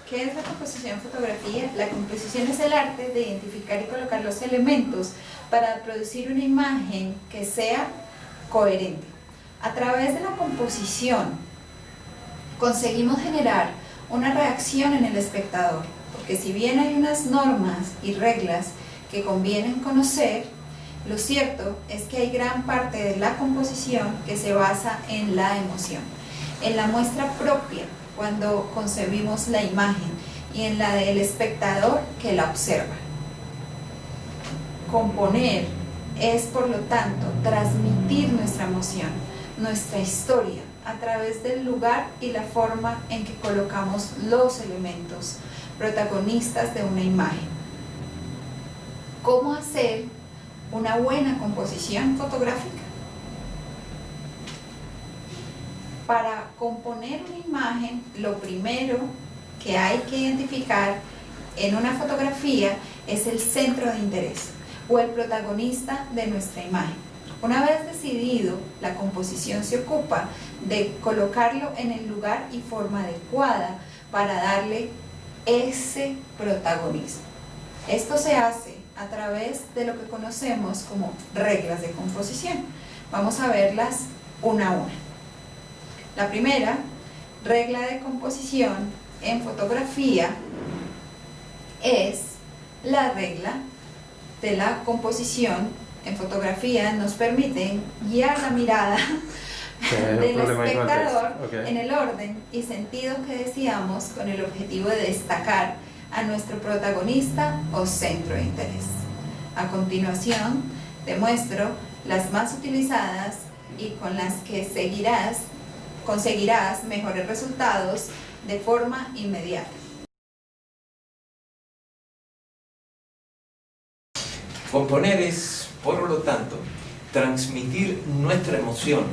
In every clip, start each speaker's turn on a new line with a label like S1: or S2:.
S1: ¿Qué es la composición en fotografía? La composición es el arte de identificar y colocar los elementos para producir una imagen que sea coherente. A través de la composición conseguimos generar una reacción en el espectador, porque si bien hay unas normas y reglas que convienen conocer, lo cierto es que hay gran parte de la composición que se basa en la emoción, en la muestra propia cuando concebimos la imagen y en la del espectador que la observa. Componer es, por lo tanto, transmitir nuestra emoción, nuestra historia, a través del lugar y la forma en que colocamos los elementos protagonistas de una imagen. ¿Cómo hacer una buena composición fotográfica? Para componer una imagen, lo primero que hay que identificar en una fotografía es el centro de interés o el protagonista de nuestra imagen. Una vez decidido, la composición se ocupa de colocarlo en el lugar y forma adecuada para darle ese protagonismo. Esto se hace a través de lo que conocemos como reglas de composición. Vamos a verlas una a una. La primera regla de composición en fotografía es la regla de la composición en fotografía. Nos permite guiar la mirada del espectador en el orden y sentido que deseamos con el objetivo de destacar a nuestro protagonista o centro de interés. A continuación, te muestro las más utilizadas y con las que conseguirás mejores resultados de forma inmediata.
S2: Componer es, por lo tanto, transmitir nuestra emoción,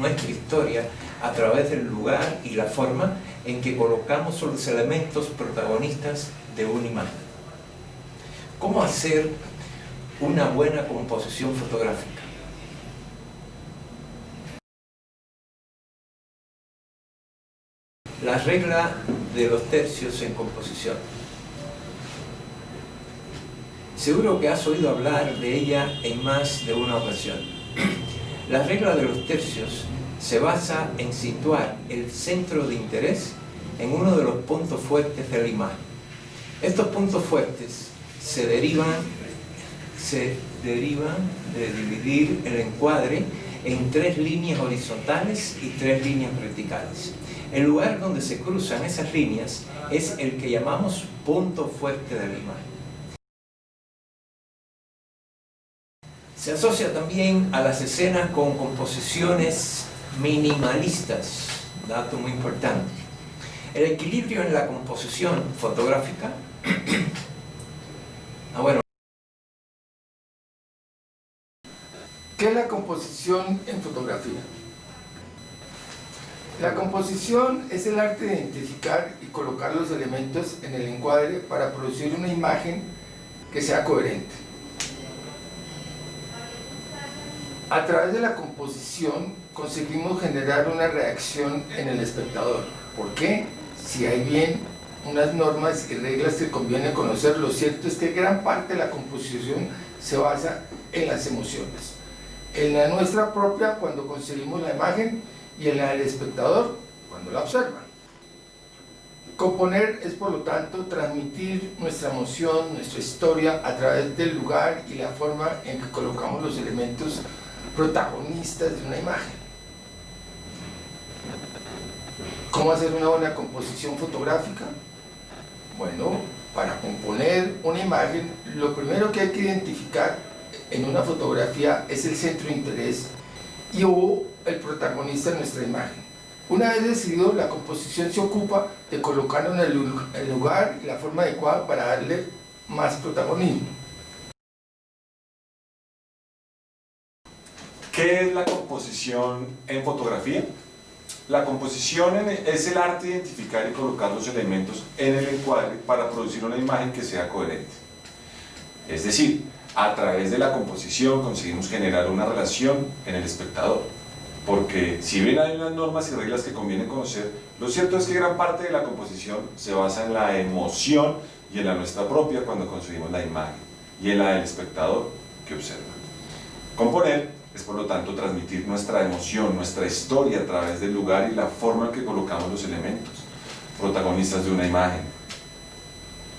S2: nuestra historia, a través del lugar y la forma en que colocamos los elementos protagonistas de una imagen. ¿Cómo hacer una buena composición fotográfica? La regla de los tercios en composición. Seguro que has oído hablar de ella en más de una ocasión. La regla de los tercios se basa en situar el centro de interés en uno de los puntos fuertes de la imagen. Estos puntos fuertes se derivan de dividir el encuadre en 3 líneas horizontales y 3 líneas verticales. El lugar donde se cruzan esas líneas es el que llamamos punto fuerte de la imagen. Se asocia también a las escenas con composiciones minimalistas, dato muy importante. El equilibrio en la composición fotográfica.
S3: ¿Qué es la composición en fotografía? La composición es el arte de identificar y colocar los elementos en el encuadre para producir una imagen que sea coherente. A través de la composición conseguimos generar una reacción en el espectador. ¿Por qué? Si hay bien unas normas y reglas que conviene conocer, lo cierto es que gran parte de la composición se basa en las emociones. En la nuestra propia cuando conseguimos la imagen y en la del espectador cuando la observa. Componer es, por lo tanto, transmitir nuestra emoción, nuestra historia a través del lugar y la forma en que colocamos los elementos protagonistas de una imagen. ¿Cómo hacer una buena composición fotográfica? Bueno, para componer una imagen, lo primero que hay que identificar en una fotografía es el centro de interés y o el protagonista de nuestra imagen. Una vez decidido, la composición se ocupa de colocarlo en el lugar y la forma adecuada para darle más protagonismo.
S4: ¿Qué es la composición en fotografía? La composición es el arte de identificar y colocar los elementos en el encuadre para producir una imagen que sea coherente. Es decir, a través de la composición conseguimos generar una relación en el espectador. Porque si bien hay unas normas y reglas que conviene conocer, lo cierto es que gran parte de la composición se basa en la emoción y en la nuestra propia cuando concebimos la imagen y en la del espectador que observa. Componer es por lo tanto transmitir nuestra emoción, nuestra historia a través del lugar y la forma en que colocamos los elementos, protagonistas de una imagen.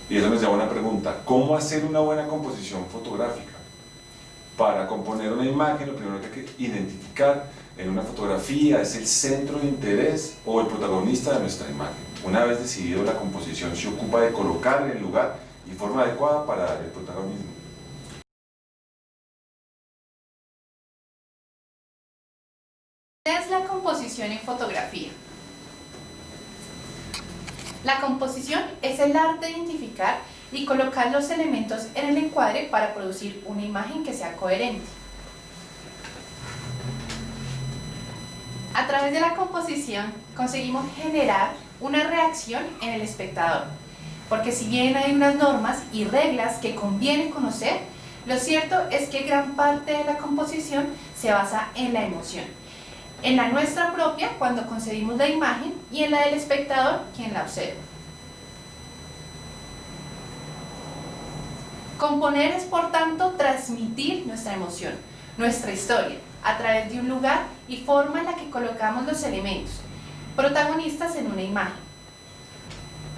S4: Y eso nos lleva a una pregunta: ¿cómo hacer una buena composición fotográfica? Para componer una imagen, lo primero que hay que identificar en una fotografía es el centro de interés o el protagonista de nuestra imagen. Una vez decidido la composición, se ocupa de colocar en el lugar y forma adecuada para dar el protagonismo.
S5: ¿Qué es la composición en fotografía? La composición es el arte de identificar y colocar los elementos en el encuadre para producir una imagen que sea coherente. A través de la composición conseguimos generar una reacción en el espectador, porque si bien hay unas normas y reglas que conviene conocer, lo cierto es que gran parte de la composición se basa en la emoción, en la nuestra propia cuando concebimos la imagen y en la del espectador quien la observa. Componer es, por tanto, transmitir nuestra emoción, nuestra historia, a través de un lugar y forma en la que colocamos los elementos, protagonistas en una imagen.